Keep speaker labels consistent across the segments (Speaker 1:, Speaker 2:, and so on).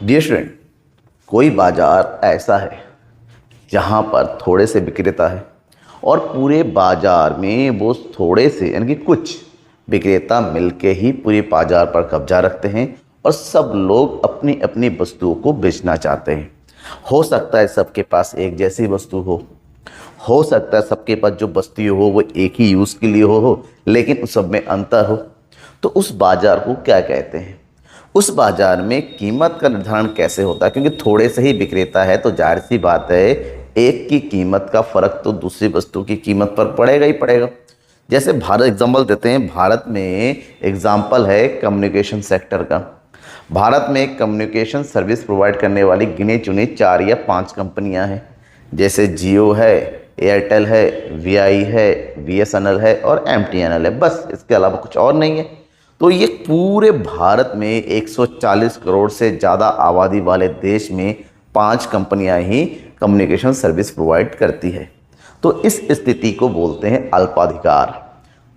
Speaker 1: Dear student, कोई बाजार ऐसा है जहाँ पर थोड़े से विक्रेता है और पूरे बाजार में वो थोड़े से यानी कि कुछ विक्रेता मिलके ही पूरे बाजार पर कब्जा रखते हैं और सब लोग अपनी अपनी वस्तुओं को बेचना चाहते हैं। हो सकता है सबके पास एक जैसी वस्तु हो सकता है सबके पास जो वस्तु हो वो एक ही यूज़ के लिए हो, लेकिन उस सब में अंतर हो। तो उस बाजार को क्या कहते हैं? उस बाजार में कीमत का निर्धारण कैसे होता है? क्योंकि थोड़े से ही विक्रेता है तो जाहिर सी बात है एक की कीमत का फर्क तो दूसरी वस्तु की कीमत पर पड़ेगा ही पड़ेगा। जैसे भारत एग्जाम्पल देते हैं, भारत में एग्जाम्पल है कम्युनिकेशन सेक्टर का। भारत में कम्युनिकेशन सर्विस प्रोवाइड करने वाली गिने चुने 4 या 5 कंपनियां हैं, जैसे जियो है, एयरटेल है, वीआई है, बीएसएनएल है और एमटीएनएल है। बस इसके अलावा कुछ और नहीं है। तो ये पूरे भारत में 140 करोड़ से ज़्यादा आबादी वाले देश में 5 कंपनियां ही कम्युनिकेशन सर्विस प्रोवाइड करती है। तो इस स्थिति को बोलते हैं अल्पाधिकार,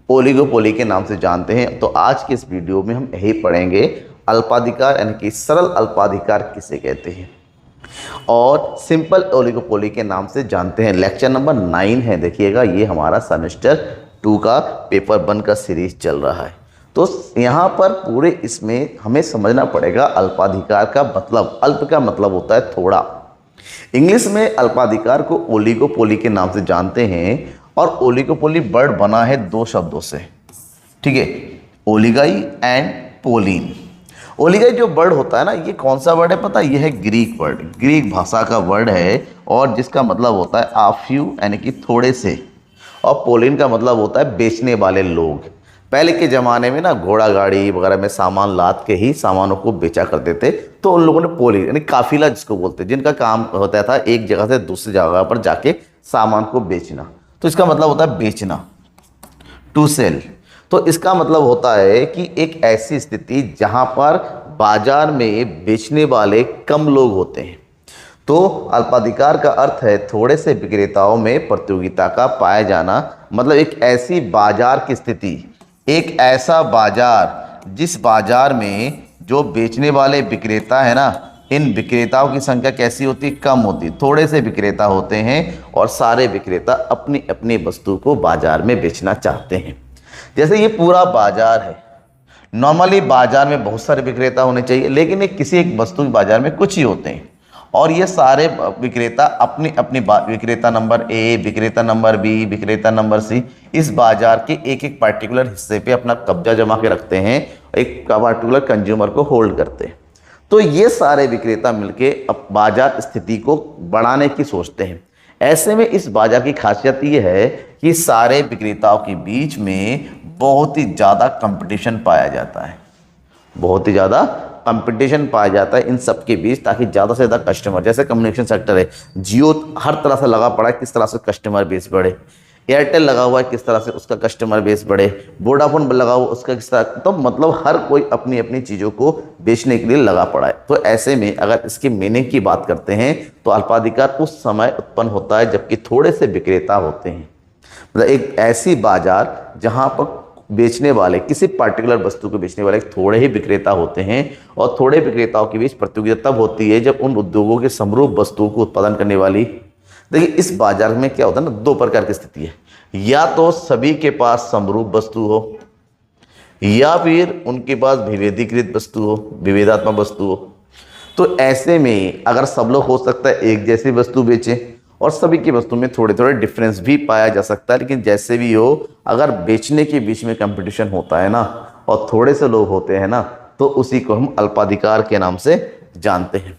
Speaker 1: ओलिगोपोली के नाम से जानते हैं। तो आज के इस वीडियो में हम यही पढ़ेंगे अल्पाधिकार यानी कि सरल अल्पाधिकार किसे कहते हैं और सिंपल ओलिगोपोली के नाम से जानते हैं। लेक्चर नंबर 9 है, देखिएगा ये हमारा सेमेस्टर 2 का पेपर 1 का सीरीज चल रहा है। तो यहाँ पर पूरे इसमें हमें समझना पड़ेगा अल्पाधिकार का मतलब। अल्प का मतलब होता है थोड़ा। इंग्लिश में अल्पाधिकार को ओलिगोपोली के नाम से जानते हैं और ओलिगोपोली वर्ड बना है 2 शब्दों से, ठीक है, ओलिगाई एंड पोलिन। ओलिगाई जो वर्ड होता है ना, ये कौन सा वर्ड है पता है? ये है ग्रीक वर्ड, ग्रीक भाषा का वर्ड है और जिसका मतलब होता है आफ्यू यानी कि थोड़े से, और पोलिन का मतलब होता है बेचने वाले लोग। पहले के ज़माने में ना घोड़ा गाड़ी वगैरह में सामान लाद के ही सामानों को बेचा करते थे, तो उन लोगों ने पोली यानी काफिला जिसको बोलते हैं, जिनका काम होता था एक जगह से दूसरी जगह पर जाके सामान को बेचना। तो इसका मतलब होता है बेचना, टू सेल। तो इसका मतलब होता है कि एक ऐसी स्थिति जहां पर बाजार में बेचने वाले कम लोग होते हैं। तो अल्पाधिकार का अर्थ है थोड़े से विक्रेताओं में प्रतियोगिता का पाया जाना, मतलब एक ऐसी बाजार की स्थिति, एक ऐसा बाजार जिस बाजार में जो बेचने वाले विक्रेता है ना, इन विक्रेताओं की संख्या कैसी होती है? कम होती। थोड़े से विक्रेता होते हैं और सारे विक्रेता अपनी अपनी वस्तु को बाजार में बेचना चाहते हैं। जैसे ये पूरा बाजार है, नॉर्मली बाजार में बहुत सारे विक्रेता होने चाहिए, लेकिन एक किसी एक वस्तु के बाजार में कुछ ही होते हैं और ये सारे विक्रेता अपनी अपनी विक्रेता नंबर ए, विक्रेता नंबर बी, विक्रेता नंबर सी, इस बाजार के एक एक पार्टिकुलर हिस्से पे अपना कब्जा जमा के रखते हैं, एक पार्टिकुलर कंज्यूमर को होल्ड करते हैं। तो ये सारे विक्रेता मिलके अब बाजार स्थिति को बढ़ाने की सोचते हैं। ऐसे में इस बाजार की खासियत ये है कि सारे विक्रेताओं के बीच में बहुत ही ज़्यादा कंपटीशन पाया जाता है, बहुत ही ज़्यादा कंपटीशन पाया जाता है इन सब के बीच, ताकि ज़्यादा से ज़्यादा कस्टमर, जैसे कम्युनिकेशन सेक्टर है, जियो हर तरह से लगा पड़ा है किस तरह से कस्टमर बेस बढ़े, एयरटेल लगा हुआ है किस तरह से उसका कस्टमर बेस बढ़े, वोडाफोन लगा हुआ उसका किस तरह, तो मतलब हर कोई अपनी अपनी चीज़ों को बेचने के लिए लगा पड़ा है। तो ऐसे में अगर इसकी मीनिंग की बात करते हैं तो अल्पाधिकार उस समय उत्पन्न होता है जबकि थोड़े से विक्रेता होते हैं, मतलब एक ऐसी बाजार जहाँ पर बेचने वाले, किसी पार्टिकुलर वस्तु को बेचने वाले थोड़े ही विक्रेता होते हैं और थोड़े विक्रेताओं के बीच प्रतियोगिता तब होती है जब उन उद्योगों के समरूप वस्तुओं को उत्पादन करने वाली, देखिए इस बाजार में क्या होता है ना, 2 प्रकार की स्थिति है, या तो सभी के पास समरूप वस्तु हो या फिर उनके पास विभेदीकृत वस्तु हो, विभेदात्मक वस्तु हो। तो ऐसे में अगर सब लोग हो सकता है एक जैसी वस्तु बेचें और सभी की वस्तु में थोड़े थोड़े डिफरेंस भी पाया जा सकता है, लेकिन जैसे भी हो अगर बेचने के बीच में कंपटीशन होता है ना और थोड़े से लोग होते हैं ना, तो उसी को हम अल्पाधिकार के नाम से जानते हैं।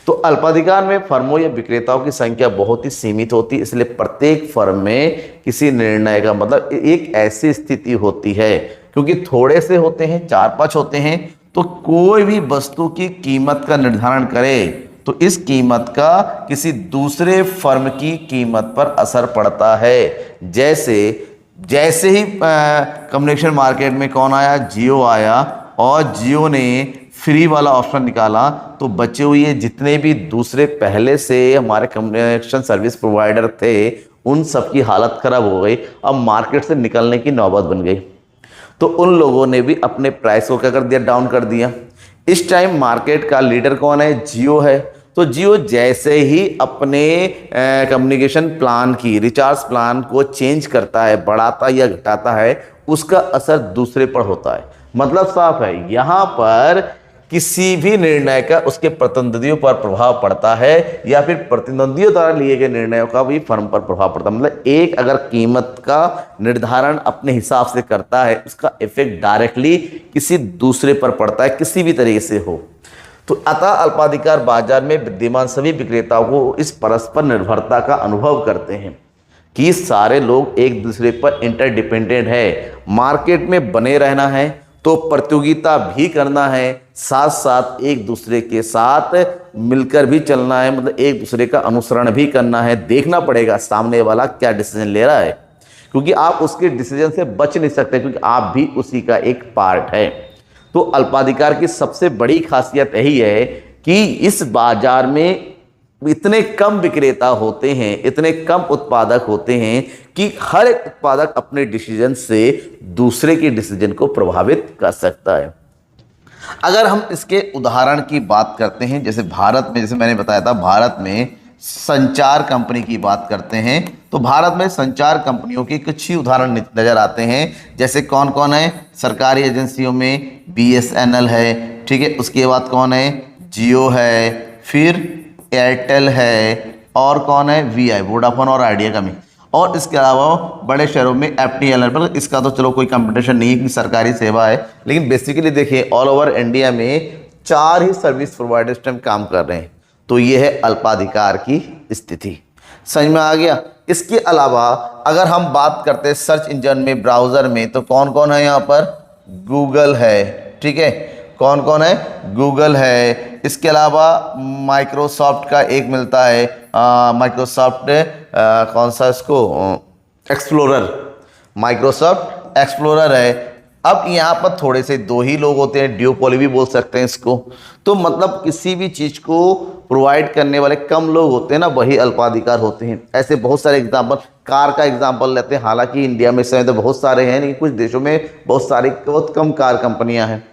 Speaker 1: तो अल्पाधिकार में फर्मों या विक्रेताओं की संख्या बहुत ही सीमित होती है, इसलिए प्रत्येक फर्म में किसी निर्णय का मतलब एक ऐसी स्थिति होती है, क्योंकि थोड़े से होते हैं, 4-5 होते हैं, तो कोई भी वस्तु की कीमत का निर्धारण करे तो इस कीमत का किसी दूसरे फर्म की कीमत पर असर पड़ता है। जैसे ही कम्युनिकेशन मार्केट में कौन आया? जियो आया, और जियो ने फ्री वाला ऑप्शन निकाला तो बचे हुए जितने भी दूसरे पहले से हमारे कम्युनिकेशन सर्विस प्रोवाइडर थे उन सब की हालत खराब हो गई, अब मार्केट से निकलने की नौबत बन गई। तो उन लोगों ने भी अपने प्राइस को क्या कर दिया? डाउन कर दिया। इस टाइम मार्केट का लीडर कौन है? जियो है। तो जियो जैसे ही अपने कम्युनिकेशन प्लान की रिचार्ज प्लान को चेंज करता है, बढ़ाता या घटाता है, उसका असर दूसरे पर होता है। मतलब साफ है, यहां पर किसी भी निर्णय का उसके प्रतिद्वंदियों पर प्रभाव पड़ता है या फिर प्रतिद्वंदियों द्वारा लिए गए निर्णयों का भी फर्म पर प्रभाव पड़ता है। मतलब एक अगर कीमत का निर्धारण अपने हिसाब से करता है, उसका इफेक्ट डायरेक्टली किसी दूसरे पर पड़ता है, किसी भी तरीके से हो। तो अतः अल्पाधिकार बाजार में विद्यमान सभी विक्रेताओं को इस परस्पर निर्भरता का अनुभव करते हैं कि सारे लोग एक दूसरे पर इंटरडिपेंडेंट है। मार्केट में बने रहना है तो प्रतियोगिता भी करना है, साथ साथ एक दूसरे के साथ मिलकर भी चलना है। मतलब एक दूसरे का अनुसरण भी करना है, देखना पड़ेगा सामने वाला क्या डिसीजन ले रहा है, क्योंकि आप उसके डिसीजन से बच नहीं सकते, क्योंकि आप भी उसी का एक पार्ट है। तो अल्पाधिकार की सबसे बड़ी खासियत यही है कि इस बाजार में इतने कम विक्रेता होते हैं, इतने कम उत्पादक होते हैं कि हर एक उत्पादक अपने डिसीजन से दूसरे के डिसीजन को प्रभावित कर सकता है। अगर हम इसके उदाहरण की बात करते हैं, जैसे भारत में, जैसे मैंने बताया था, भारत में संचार कंपनी की बात करते हैं, तो भारत में संचार कंपनियों के कुछ ही उदाहरण नजर आते हैं। जैसे कौन कौन है? सरकारी एजेंसियों में BSNL है, ठीक है, उसके बाद कौन है? जियो है, फिर एयरटेल है, और कौन है? VI, वोडाफोन और आइडिया का भी। और इसके अलावा बड़े शहरों में FTL, पर इसका तो चलो कोई कंपटीशन नहीं है कि सरकारी सेवा है, लेकिन बेसिकली देखिए ऑल ओवर इंडिया में 4 ही सर्विस प्रोवाइडर इस टाइम काम कर रहे हैं। तो ये है अल्पाधिकार की स्थिति। समझ में आ गया? इसके अलावा अगर हम बात करते हैं सर्च इंजन में, ब्राउजर में, तो कौन कौन है यहाँ पर? गूगल है, ठीक है, कौन कौन है? गूगल है। इसके अलावा माइक्रोसॉफ्ट का एक मिलता है, माइक्रोसॉफ्ट कौन सा इसको? एक्सप्लोरर, माइक्रोसॉफ्ट एक्सप्लोरर है। अब यहाँ पर थोड़े से 2 ही लोग होते हैं, ड्यूपोली भी बोल सकते हैं इसको। तो मतलब किसी भी चीज़ को प्रोवाइड करने वाले कम लोग होते हैं ना, वही अल्पाधिकार होते हैं। ऐसे बहुत सारे एग्जाम्पल, कार का एग्जाम्पल लेते हैं। हालांकि इंडिया में इस समय तो बहुत सारे हैं, लेकिन कुछ देशों में बहुत कम कार कंपनियां हैं।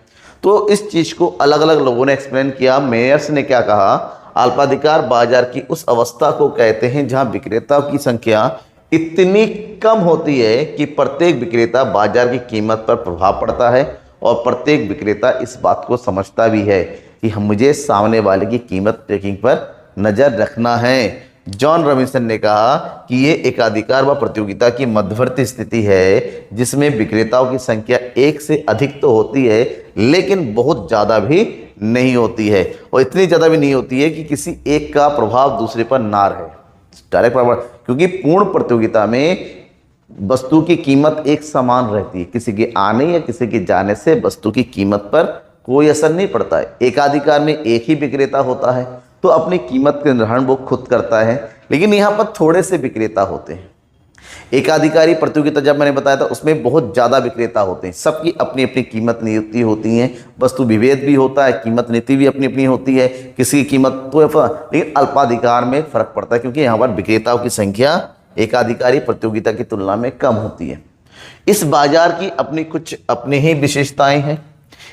Speaker 1: तो इस चीज़ को अलग अलग लोगों ने एक्सप्लेन किया। मेयर्स ने क्या कहा? अल्पाधिकार बाजार की उस अवस्था को कहते हैं जहां विक्रेताओं की संख्या इतनी कम होती है कि प्रत्येक विक्रेता बाजार की कीमत पर प्रभाव पड़ता है, और प्रत्येक विक्रेता इस बात को समझता भी है कि मुझे सामने वाले की कीमत ट्रैकिंग पर नज़र रखना है। जॉन रॉबिन्सन ने कहा कि ये एकाधिकार व प्रतियोगिता की मध्यवर्ती स्थिति है, जिसमें विक्रेताओं की संख्या एक से अधिक तो होती है, लेकिन बहुत ज़्यादा भी नहीं होती है, और इतनी ज़्यादा भी नहीं होती है कि किसी एक का प्रभाव दूसरे पर ना रहे, डायरेक्ट प्रभाव। क्योंकि पूर्ण प्रतियोगिता में वस्तु की कीमत एक समान रहती है, किसी के आने या किसी के जाने से वस्तु की कीमत पर कोई असर नहीं पड़ता है। एकाधिकार में एक ही विक्रेता होता है, तो अपनी कीमत का निर्धारण वो खुद करता है, लेकिन यहाँ पर थोड़े से विक्रेता होते हैं। एकाधिकारी प्रतियोगिता जब मैंने बताया था, उसमें बहुत ज़्यादा विक्रेता होते हैं, सबकी अपनी अपनी कीमत नीति होती है, वस्तु विभेद भी होता है, कीमत नीति भी अपनी अपनी होती है, किसी की कीमत तो, लेकिन अल्पाधिकार में फर्क पड़ता है, क्योंकि यहाँ पर विक्रेताओं की संख्या एकाधिकारी प्रतियोगिता की तुलना में कम होती है। इस बाजार की अपनी ही विशेषताएं हैं।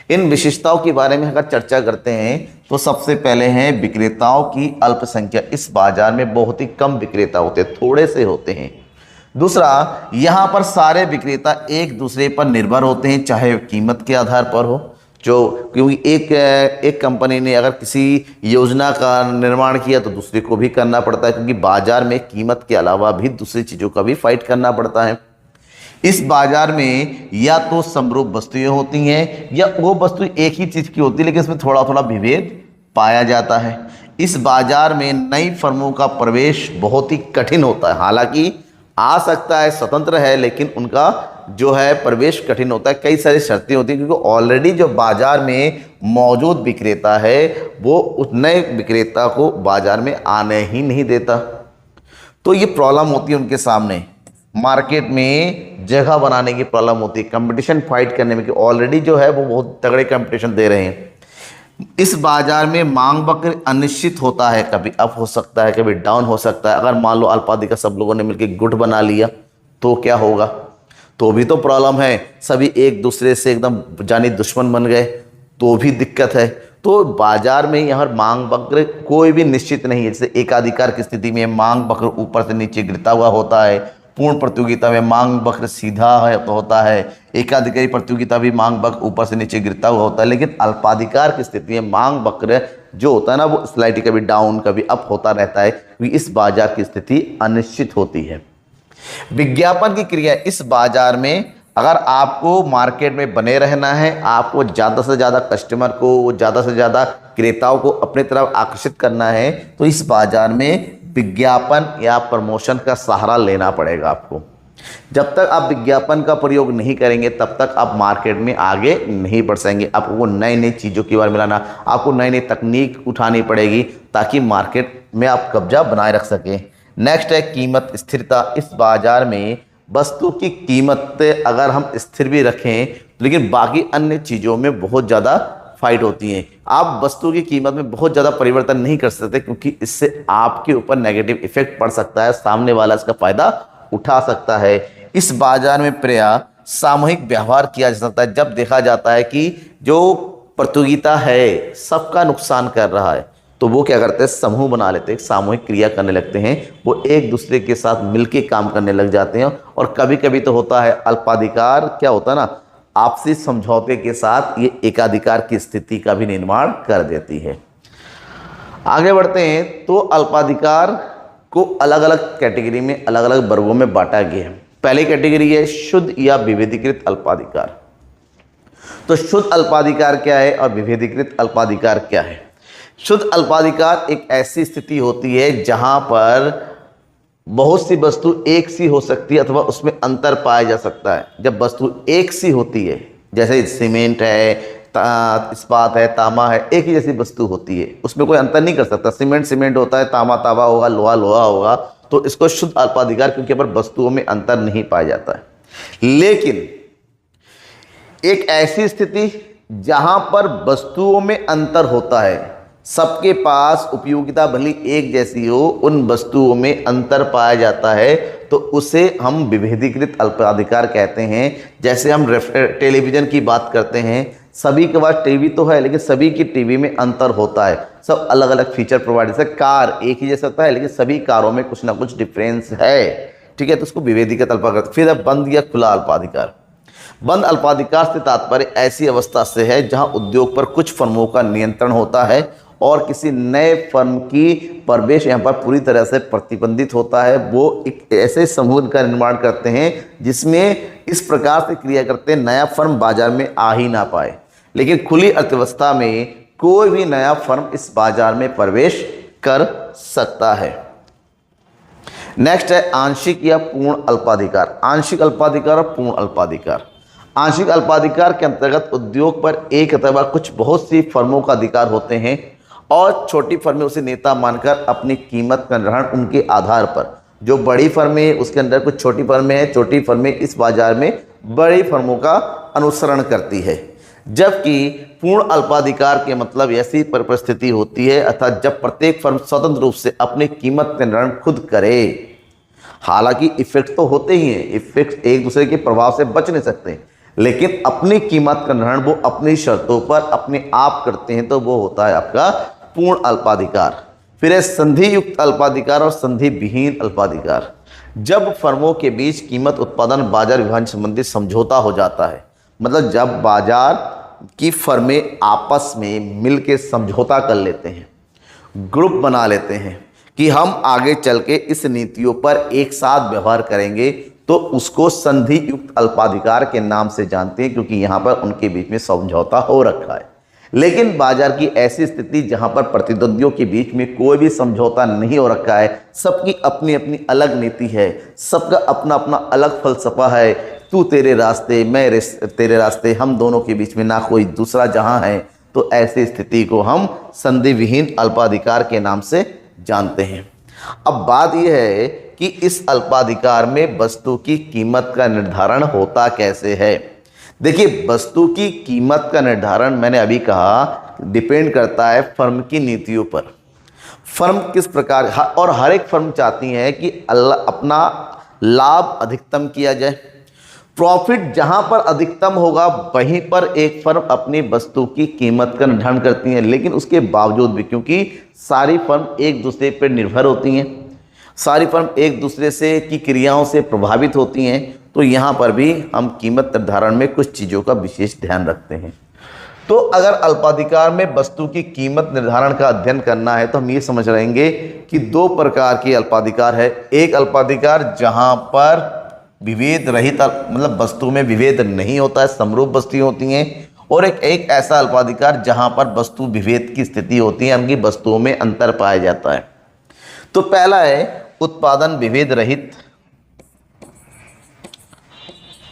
Speaker 1: इन विशेषताओं के बारे में अगर चर्चा करते हैं तो सबसे पहले हैं विक्रेताओं की अल्पसंख्या। इस बाजार में बहुत ही कम विक्रेता होते हैं, थोड़े से होते हैं। दूसरा, यहाँ पर सारे विक्रेता एक दूसरे पर निर्भर होते हैं, चाहे कीमत के आधार पर हो, क्योंकि एक कंपनी ने अगर किसी योजना का निर्माण किया तो दूसरे को भी करना पड़ता है, क्योंकि बाजार में कीमत के अलावा भी दूसरी चीज़ों का भी फाइट करना पड़ता है। इस बाजार में या तो समरूप वस्तुएं होती हैं या वो वस्तु एक ही चीज़ की होती है, लेकिन इसमें थोड़ा थोड़ा विभेद पाया जाता है। इस बाजार में नई फर्मों का प्रवेश बहुत ही कठिन होता है। हालांकि आ सकता है, स्वतंत्र है, लेकिन उनका जो है प्रवेश कठिन होता है। कई सारी शर्तें होती हैं, क्योंकि ऑलरेडी जो बाजार में मौजूद विक्रेता है वो उस नए विक्रेता को बाजार में आने ही नहीं देता। तो ये प्रॉब्लम होती है उनके सामने। मार्केट में जगह बनाने की प्रॉब्लम होती है, कंपटीशन फाइट करने में, कि ऑलरेडी जो है वो बहुत तगड़े कंपटीशन दे रहे हैं। इस बाजार में मांग वक्र अनिश्चित होता है, कभी अप हो सकता है, कभी डाउन हो सकता है। अगर मान लो अल्पाधिकार सब लोगों ने मिलकर गुट बना लिया तो क्या होगा? तो भी तो प्रॉब्लम है। सभी एक दूसरे से एकदम जानी दुश्मन बन गए तो भी दिक्कत है। तो बाजार में यहाँ मांग वक्र कोई भी निश्चित नहीं है। जैसे एकाधिकार की स्थिति में मांग वक्र ऊपर से नीचे गिरता हुआ होता है, पूर्ण प्रतियोगिता में मांग वक्र सीधा है तो होता है, एकाधिकारी प्रतियोगिता भी मांग वक्र ऊपर से नीचे गिरता हुआ होता है। लेकिन अल्पाधिकार की स्थिति में मांग वक्र जो होता है ना, वो स्लाइडली कभी डाउन कभी अप होता रहता है, क्योंकि इस बाजार की स्थिति अनिश्चित होती है। विज्ञापन की क्रिया इस बाजार में, अगर आपको मार्केट में बने रहना है, आपको ज़्यादा से ज़्यादा कस्टमर को, ज़्यादा से ज़्यादा क्रेताओं को अपनी तरफ आकर्षित करना है, तो इस बाजार में विज्ञापन या प्रमोशन का सहारा लेना पड़ेगा आपको। जब तक आप विज्ञापन का प्रयोग नहीं करेंगे तब तक आप मार्केट में आगे नहीं बढ़ सकेंगे। आपको नई नई चीज़ों के बारे में मिलाना, आपको नई नई तकनीक उठानी पड़ेगी ताकि मार्केट में आप कब्जा बनाए रख सकें। नेक्स्ट है कीमत स्थिरता। इस बाजार में वस्तु की कीमत अगर हम स्थिर भी रखें, लेकिन बाकी अन्य चीज़ों में बहुत ज़्यादा फाइट होती हैं। आप वस्तु की कीमत में बहुत ज़्यादा परिवर्तन नहीं कर सकते, क्योंकि इससे आपके ऊपर नेगेटिव इफेक्ट पड़ सकता है, सामने वाला इसका फायदा उठा सकता है। इस बाजार में प्रायः सामूहिक व्यवहार किया जा सकता है। जब देखा जाता है कि जो प्रतियोगिता है सबका नुकसान कर रहा है, तो वो क्या करते हैं, समूह बना लेते हैं, सामूहिक क्रिया करने लगते हैं, वो एक दूसरे के साथ मिलके काम करने लग जाते हैं। और कभी कभी तो होता है अल्पाधिकार, क्या होता है ना, आपसी समझौते के साथ ये एकाधिकार की स्थिति का भी निर्माण कर देती है। आगे बढ़ते हैं तो अल्पाधिकार को अलग अलग कैटेगरी में, अलग अलग वर्गों में बांटा गया है। पहली कैटेगरी है शुद्ध या विभेदीकृत अल्पाधिकार। तो शुद्ध अल्पाधिकार क्या है और विभेदीकृत अल्पाधिकार क्या है? शुद्ध अल्पाधिकार एक ऐसी स्थिति होती है जहां पर बहुत सी वस्तु एक सी हो सकती है अथवा उसमें अंतर पाया जा सकता है। जब वस्तु एक सी होती है, जैसे सीमेंट है, इस्पात है, तांबा है, एक ही जैसी वस्तु होती है, उसमें कोई अंतर नहीं कर सकता। सीमेंट सीमेंट होता है, तांबा तांबा होगा, लोहा लोहा होगा, तो इसको शुद्ध अल्पाधिकार, क्योंकि पर वस्तुओं में अंतर नहीं पाया जाता है। लेकिन एक ऐसी स्थिति जहां पर वस्तुओं में अंतर होता है, सबके पास उपयोगिता भली एक जैसी हो, उन वस्तुओं में अंतर पाया जाता है, तो उसे हम विभेदीकृत अल्पाधिकार कहते हैं। जैसे हम टेलीविज़न की बात करते हैं, सभी के पास टीवी तो है, लेकिन सभी की टीवी में अंतर होता है, सब अलग अलग फीचर प्रोवाइड। जैसे कार एक ही जैसा होता है, लेकिन सभी कारों में कुछ ना कुछ डिफरेंस है, ठीक है, तो उसको विभेदीकृत अल्पाधिकार। फिर अब बंद या खुला अल्पाधिकार। बंद अल्पाधिकार से तात्पर्य ऐसी अवस्था से है जहां उद्योग पर कुछ फर्मों का नियंत्रण होता है और किसी नए फर्म की प्रवेश यहाँ पर पूरी तरह से प्रतिबंधित होता है। वो एक ऐसे समूह का निर्माण करते हैं जिसमें इस प्रकार से क्रिया करते हैं, नया फर्म बाजार में आ ही ना पाए। लेकिन खुली अर्थव्यवस्था में कोई भी नया फर्म इस बाजार में प्रवेश कर सकता है। नेक्स्ट है आंशिक या पूर्ण अल्पाधिकार। आंशिक अल्पाधिकार और पूर्ण अल्पाधिकार। आंशिक अल्पाधिकार के अंतर्गत उद्योग पर एक अथवा कुछ बहुत सी फर्मों का अधिकार होते हैं और छोटी फर्में उसे नेता मानकर अपनी कीमत का निर्धारण उनके आधार पर, जो बड़ी फर्में उसके अंदर कुछ छोटी फर्में हैं, छोटी फर्में इस बाजार में बड़ी फर्मों का अनुसरण करती है। जबकि पूर्ण अल्पाधिकार के मतलब ऐसी परिस्थिति होती है अर्थात जब प्रत्येक फर्म स्वतंत्र रूप से अपनी कीमत का निर्धारण खुद करे। हालांकि इफेक्ट तो होते ही हैं, इफेक्ट एक दूसरे के प्रभाव से बच नहीं सकते, लेकिन अपनी कीमत का निर्धारण वो अपनी शर्तों पर अपने आप करते हैं, तो वो होता है आपका पूर्ण अल्पाधिकार। फिर है संधि युक्त अल्पाधिकार और संधि विहीन अल्पाधिकार। जब फर्मों के बीच कीमत उत्पादन बाजार विभाजन संबंधी समझौता हो जाता है, मतलब जब बाजार की फर्में आपस में मिलकर समझौता कर लेते हैं, ग्रुप बना लेते हैं कि हम आगे चल के इस नीतियों पर एक साथ व्यवहार करेंगे, तो उसको संधि युक्त अल्पाधिकार के नाम से जानते हैं, क्योंकि यहाँ पर उनके बीच में समझौता हो रखा है। लेकिन बाजार की ऐसी स्थिति जहां पर प्रतिद्वंदियों के बीच में कोई भी समझौता नहीं हो रखा है, सबकी अपनी अपनी अलग नीति है, सबका अपना अपना अलग फलसफा है, तू तेरे रास्ते मैं तेरे रास्ते, हम दोनों के बीच में ना कोई दूसरा जहां है, तो ऐसी स्थिति को हम संधि विहीन अल्पाधिकार के नाम से जानते हैं। अब बात यह है कि इस अल्पाधिकार में वस्तु की कीमत का निर्धारण होता कैसे है। देखिए, वस्तु की कीमत का निर्धारण मैंने अभी कहा डिपेंड करता है फर्म की नीतियों पर। फर्म किस प्रकार, और हर एक फर्म चाहती है कि अपना लाभ अधिकतम किया जाए, प्रॉफिट जहां पर अधिकतम होगा वहीं पर एक फर्म अपनी वस्तु की कीमत का निर्धारण करती है, लेकिन उसके बावजूद भी क्योंकि सारी फर्म एक दूसरे पर निर्भर होती हैं, सारी फर्म एक दूसरे से की क्रियाओं से प्रभावित होती हैं, तो यहाँ पर भी हम कीमत निर्धारण में कुछ चीज़ों का विशेष ध्यान रखते हैं। तो अगर अल्पाधिकार में वस्तु की कीमत निर्धारण का अध्ययन करना है तो हम ये समझ रहेंगे कि दो प्रकार के अल्पाधिकार है। एक अल्पाधिकार जहाँ पर विभेद रहित मतलब वस्तु में विभेद नहीं होता है, समरूप वस्तुएं होती हैं, और एक ऐसा अल्पाधिकार जहाँ पर वस्तु विभेद की स्थिति होती है, उनकी वस्तुओं में अंतर पाया जाता है। तो पहला है उत्पादन विभेद रहित,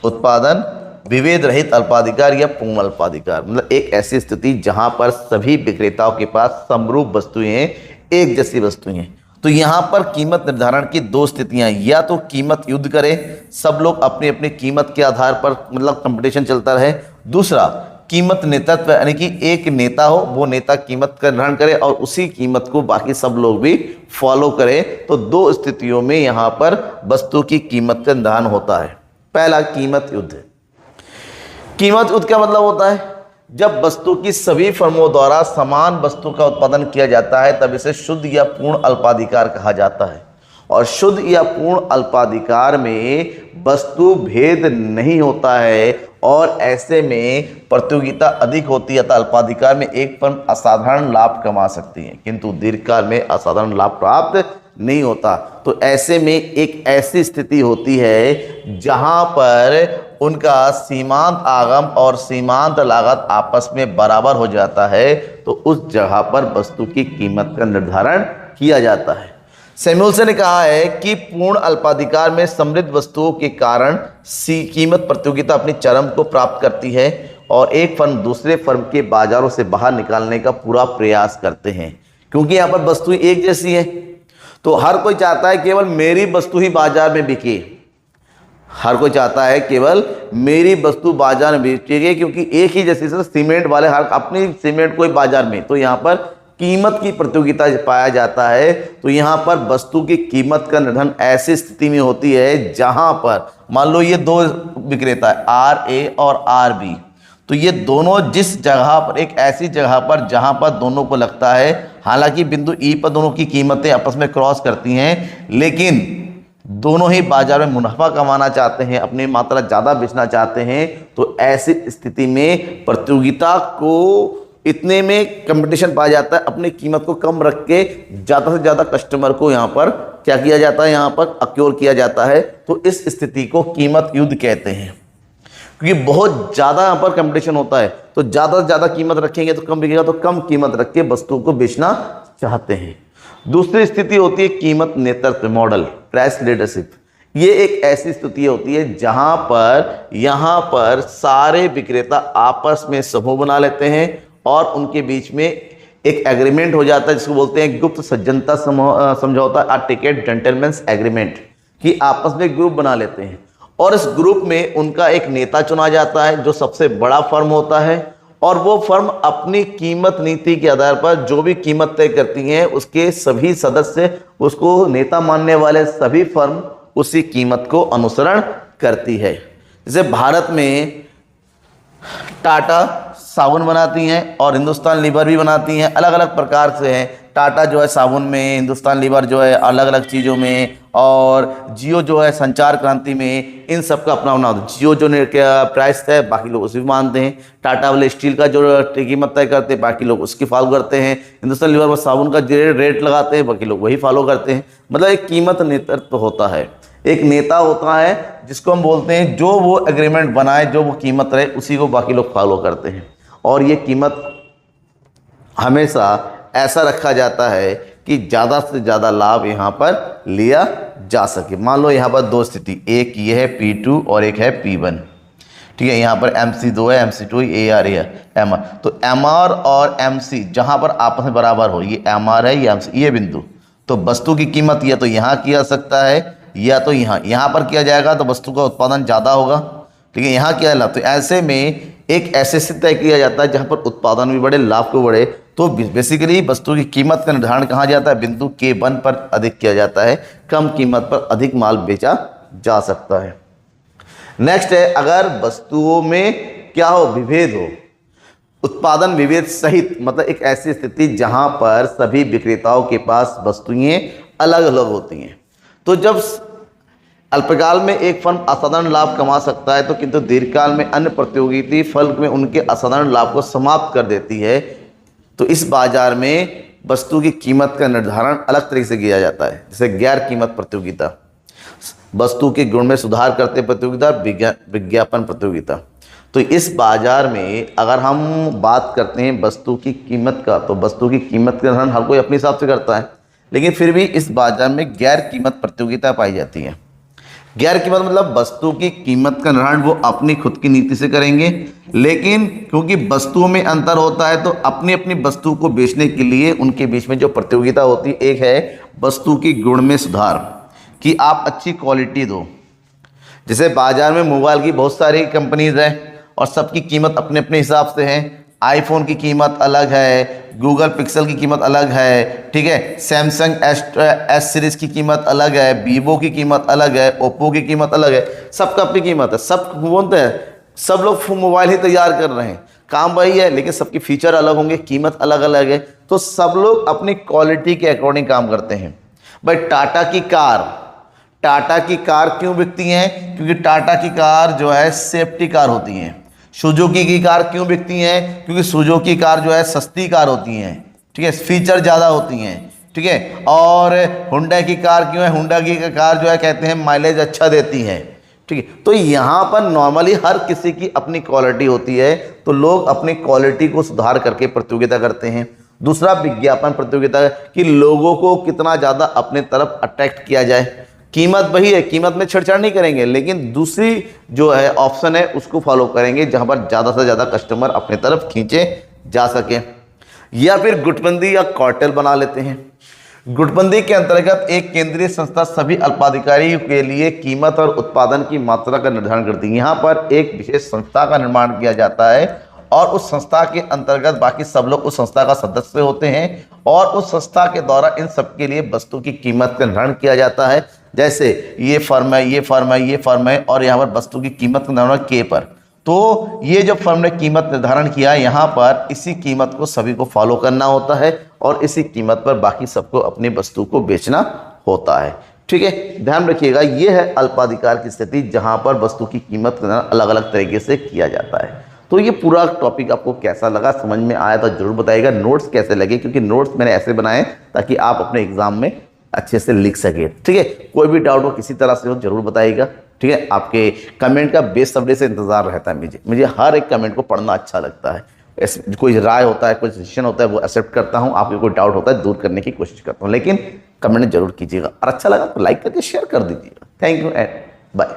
Speaker 1: उत्पादन विभेद रहित अल्पाधिकार या पूर्ण अल्पाधिकार, मतलब एक ऐसी स्थिति जहां पर सभी विक्रेताओं के पास समरूप वस्तुएं हैं, एक जैसी वस्तुएं हैं। तो यहां पर कीमत निर्धारण की दो स्थितियां, या तो कीमत युद्ध करे, सब लोग अपनी अपनी कीमत के आधार पर मतलब कंपटीशन चलता रहे। दूसरा कीमत नेतृत्व, यानी कि एक नेता हो, वो नेता कीमत का निर्धारण करे और उसी कीमत को बाकी सब लोग भी फॉलो करें। तो दो स्थितियों में यहाँ पर वस्तु की कीमत का निर्धारण होता है। पहला कीमत युद्ध। कीमत युद्ध का मतलब होता है जब वस्तु की सभी फर्मों द्वारा समान वस्तु का उत्पादन किया जाता है तब इसे शुद्ध या पूर्ण अल्पाधिकार कहा जाता है। और शुद्ध या पूर्ण अल्पाधिकार में वस्तु भेद नहीं होता है और ऐसे में प्रतियोगिता अधिक होती है, तो अल्पाधिकार में एक फर्म असाधारण लाभ कमा सकती है, किंतु दीर्घकाल में असाधारण लाभ प्राप्त नहीं होता। तो ऐसे में एक ऐसी स्थिति होती है जहां पर उनका सीमांत आगम और सीमांत लागत आपस में बराबर हो जाता है, तो उस जगह पर वस्तु की कीमत का निर्धारण किया जाता है। सैमुअल्सन ने कहा है कि पूर्ण अल्पाधिकार में समृद्ध वस्तुओं के कारण कीमत प्रतियोगिता अपनी चरम को प्राप्त करती है और एक फर्म दूसरे फर्म के बाजारों से बाहर निकालने का पूरा प्रयास करते हैं। क्योंकि यहाँ पर वस्तुएं एक जैसी है, तो हर कोई चाहता है केवल मेरी वस्तु ही बाजार में बिके, हर कोई चाहता है केवल मेरी वस्तु बाजार में बिके, क्योंकि एक ही जैसी से सीमेंट वाले हर अपनी सीमेंट को ही बाजार में, तो यहाँ पर कीमत की प्रतियोगिता पाया जाता है। तो यहाँ पर वस्तु की कीमत का निर्धारण ऐसी स्थिति में होती है जहाँ पर मान लो ये दो विक्रेता है RA और RB, तो ये दोनों जिस जगह पर एक ऐसी जगह पर जहाँ पर दोनों को लगता है, हालांकि बिंदु E पर दोनों की कीमतें आपस में क्रॉस करती हैं, लेकिन दोनों ही बाजार में मुनाफा कमाना चाहते हैं, अपनी मात्रा ज़्यादा बेचना चाहते हैं, तो ऐसी स्थिति में प्रतियोगिता को इतने में कंपटीशन पाया जाता है, अपनी कीमत को कम रख के ज़्यादा से ज़्यादा कस्टमर को यहाँ पर क्या किया जाता है, यहाँ पर अक्योर किया जाता है। तो इस स्थिति को कीमत युद्ध कहते हैं, क्योंकि बहुत ज़्यादा यहाँ पर कंपटीशन होता है, तो ज़्यादा से ज़्यादा कीमत रखेंगे तो कम बिकेगा, तो कम कीमत रख के वस्तु को बेचना चाहते हैं। दूसरी स्थिति होती है कीमत नेतृत्व मॉडल, प्राइस लीडरशिप। ये एक ऐसी स्थिति होती है जहां पर यहाँ पर सारे विक्रेता आपस में समूह बना लेते हैं और उनके बीच में एक एग्रीमेंट हो जाता है जिसको बोलते हैं गुप्त सज्जनता समझौता, आ टिकट जेंटलमैन्स एग्रीमेंट, कि आपस में ग्रुप बना लेते हैं और इस ग्रुप में उनका एक नेता चुना जाता है जो सबसे बड़ा फर्म होता है, और वो फर्म अपनी कीमत नीति के आधार पर जो भी कीमत तय करती हैं उसके सभी सदस्य, उसको नेता मानने वाले सभी फर्म उसी कीमत को अनुसरण करती है। जैसे भारत में टाटा साबुन बनाती हैं और हिंदुस्तान लीवर भी बनाती हैं, अलग अलग प्रकार से हैं। टाटा जो है साबुन में, हिंदुस्तान लीवर जो है अलग अलग चीज़ों में, और जियो जो है संचार क्रांति में, इन सब का अपना अपना। जियो जो प्राइस है बाकी लोग उसे भी मानते हैं, टाटा वाले स्टील का जो कीमत तय करते हैं बाकी लोग उसकी फॉलो करते हैं, हिंदुस्तान लीवर में साबुन का रेट लगाते हैं बाकी लोग वही फॉलो करते हैं। मतलब एक कीमत नेतृत्व होता है, एक नेता होता है जिसको हम बोलते हैं, जो वो एग्रीमेंट बनाए, जो वो कीमत रहे उसी को बाकी लोग फॉलो करते हैं। और ये कीमत हमेशा ऐसा रखा जाता है कि ज़्यादा से ज़्यादा लाभ यहाँ पर लिया जा सके। मान लो यहाँ पर दो स्थिति, एक ये है P2 और एक है P1, ठीक है। यहाँ पर MC2 है, MC2 AR है, MR। तो MR और MC जहाँ पर आपस में बराबर हो, ये MR है ये MC, ये बिंदु, तो वस्तु की कीमत या तो यहाँ किया सकता है या तो यहाँ पर किया जाएगा, तो वस्तु का उत्पादन ज़्यादा होगा, ठीक है। यहाँ किया लाभ, तो ऐसे में एक ऐसे से तय किया जाता है जहाँ पर उत्पादन भी बढ़े, लाभ को बढ़े। तो बेसिकली वस्तु की कीमत का निर्धारण कहाँ जाता है, बिंदु K1 पर अधिक किया जाता है, कम कीमत पर अधिक माल बेचा जा सकता है। नेक्स्ट है, अगर वस्तुओं में क्या हो, विभेद हो, उत्पादन विभेद सहित, मतलब एक ऐसी स्थिति जहां पर सभी विक्रेताओं के पास वस्तुएं अलग अलग होती हैं। तो जब अल्पकाल में एक फर्म असाधारण लाभ कमा सकता है, तो किंतु दीर्घकाल में अन्य प्रतियोगी फर्म में उनके असाधारण लाभ को समाप्त कर देती है, तो इस बाजार में वस्तु की कीमत का निर्धारण अलग तरीके से किया जाता है। जैसे गैर कीमत प्रतियोगिता, वस्तु के गुण में सुधार करते प्रतियोगिता, विज्ञापन प्रतियोगिता। तो इस बाजार में अगर हम बात करते हैं वस्तु की कीमत का, तो वस्तु की कीमत का निर्धारण हर कोई अपने हिसाब से करता है, लेकिन फिर भी इस बाजार में गैर कीमत प्रतियोगिता पाई जाती है। गैर कीमत मतलब वस्तु की कीमत का निर्धारण वो अपनी खुद की नीति से करेंगे, लेकिन क्योंकि वस्तुओं में अंतर होता है तो अपनी अपनी वस्तु को बेचने के लिए उनके बीच में जो प्रतियोगिता होती है, एक है वस्तु की गुण में सुधार, कि आप अच्छी क्वालिटी दो। जैसे बाजार में मोबाइल की बहुत सारी कंपनीज हैं और सबकी कीमत अपने अपने हिसाब से है। आईफोन की कीमत अलग है, गूगल पिक्सल की कीमत अलग है, ठीक है, सैमसंग एस सीरीज की कीमत अलग है, वीवो की कीमत अलग है, ओप्पो की कीमत अलग है, सबका अपनी कीमत है। सब बोलते हैं सब लोग मोबाइल ही तैयार कर रहे हैं, काम वही है, लेकिन सबकी फीचर अलग होंगे, कीमत अलग अलग है, तो सब लोग अपनी क्वालिटी के अकॉर्डिंग काम करते हैं। भाई टाटा की कार क्यों बिकती हैं? क्योंकि टाटा की कार जो है सेफ्टी कार होती हैं। सुजुकी की कार क्यों बिकती हैं? क्योंकि सुजुकी कार जो है सस्ती कार होती हैं, ठीक है, फीचर ज़्यादा होती हैं, ठीक है। और हुंडा की कार क्यों है? हुंडा की कार जो है कहते हैं माइलेज अच्छा देती है, ठीक है। तो यहाँ पर नॉर्मली हर किसी की अपनी क्वालिटी होती है, तो लोग अपनी क्वालिटी को सुधार करके प्रतियोगिता करते हैं। दूसरा विज्ञापन प्रतियोगिता, कि लोगों को कितना ज़्यादा अपने तरफ अट्रैक्ट किया जाए। कीमत वही है, कीमत में छेड़छाड़ नहीं करेंगे, लेकिन दूसरी जो है ऑप्शन है उसको फॉलो करेंगे जहां पर ज़्यादा से ज़्यादा कस्टमर अपने तरफ खींचे जा सके। या फिर गुटबंदी या कार्टेल बना लेते हैं। गुटबंदी के अंतर्गत एक केंद्रीय संस्था सभी अल्पाधिकारियों के लिए कीमत और उत्पादन की मात्रा का निर्धारण करती है। यहाँ पर एक विशेष संस्था का निर्माण किया जाता है और उस संस्था के अंतर्गत बाकी सब लोग उस संस्था का सदस्य होते हैं और उस संस्था के द्वारा इन सब के लिए वस्तु की कीमत का निर्धारण किया जाता है। जैसे ये फर्म है, ये फर्म है, ये फर्म है, और यहाँ पर वस्तु की कीमत का निर्धारण के पर। तो ये जो फर्म ने कीमत निर्धारण किया, यहाँ पर इसी कीमत को सभी को फॉलो करना होता है और इसी कीमत पर बाकी सबको अपनी वस्तु को बेचना होता है, ठीक है। ध्यान रखिएगा, ये है अल्पाधिकार की स्थिति जहाँ पर वस्तु की कीमत का निर्धारण अलग अलग तरीके से किया जाता है। तो ये पूरा टॉपिक आपको कैसा लगा, समझ में आया तो जरूर बताइएगा। नोट्स कैसे लगे, क्योंकि नोट्स मैंने ऐसे बनाए ताकि आप अपने एग्जाम में अच्छे से लिख सके, ठीक है। कोई भी डाउट हो किसी तरह से हो जरूर बताइएगा, ठीक है। आपके कमेंट का बेसब्री से इंतजार रहता है मुझे हर एक कमेंट को पढ़ना अच्छा लगता है। कोई राय होता है, कोई सजेशन होता है, वो एक्सेप्ट करता हूँ। आपके कोई डाउट होता है दूर करने की कोशिश करता हूँ, लेकिन कमेंट जरूर कीजिएगा और अच्छा लगा तो लाइक करके शेयर कर दीजिएगा। Thank you and bye.